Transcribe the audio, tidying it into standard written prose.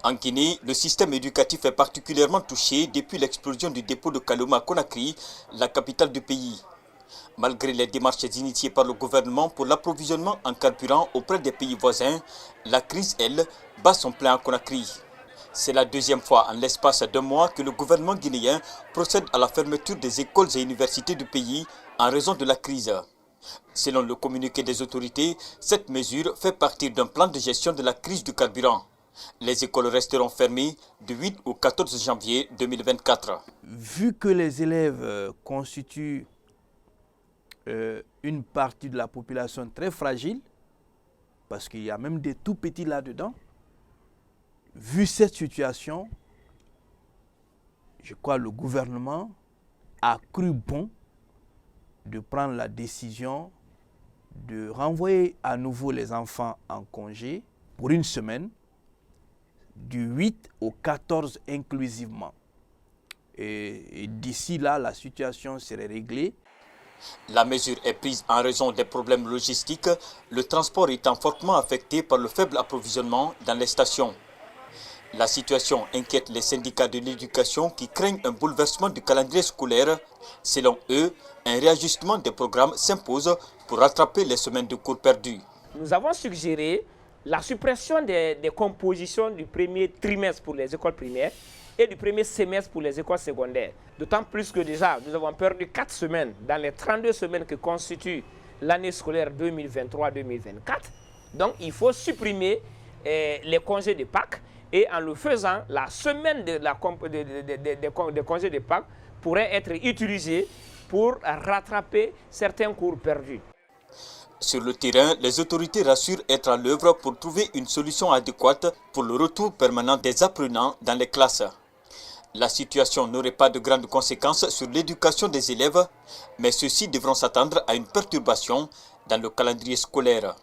En Guinée, le système éducatif est particulièrement touché depuis l'explosion du dépôt de Kaloma à Conakry, la capitale du pays. Malgré les démarches initiées par le gouvernement pour l'approvisionnement en carburant auprès des pays voisins, la crise, elle, bat son plein à Conakry. C'est la deuxième fois en l'espace d'un mois que le gouvernement guinéen procède à la fermeture des écoles et universités du pays en raison de la crise. Selon le communiqué des autorités, cette mesure fait partie d'un plan de gestion de la crise du carburant. Les écoles resteront fermées du 8 au 14 janvier 2024. Vu que les élèves constituent une partie de la population très fragile, parce qu'il y a même des tout petits là-dedans, vu cette situation, je crois que le gouvernement a cru bon de prendre la décision de renvoyer à nouveau les enfants en congé pour une semaine, du 8 au 14 inclusivement. Et d'ici là, la situation serait réglée. La mesure est prise en raison des problèmes logistiques, le transport étant fortement affecté par le faible approvisionnement dans les stations. La situation inquiète les syndicats de l'éducation qui craignent un bouleversement du calendrier scolaire. Selon eux, un réajustement des programmes s'impose pour rattraper les semaines de cours perdues. Nous avons suggéré la suppression des compositions du premier trimestre pour les écoles primaires et du premier semestre pour les écoles secondaires. D'autant plus que déjà, nous avons perdu 4 semaines dans les 32 semaines que constitue l'année scolaire 2023-2024. Donc, il faut supprimer les congés de Pâques et en le faisant, la semaine des congés de Pâques pourrait être utilisée pour rattraper certains cours perdus. Sur le terrain, les autorités rassurent être à l'œuvre pour trouver une solution adéquate pour le retour permanent des apprenants dans les classes. La situation n'aurait pas de grandes conséquences sur l'éducation des élèves, mais ceux-ci devront s'attendre à une perturbation dans le calendrier scolaire.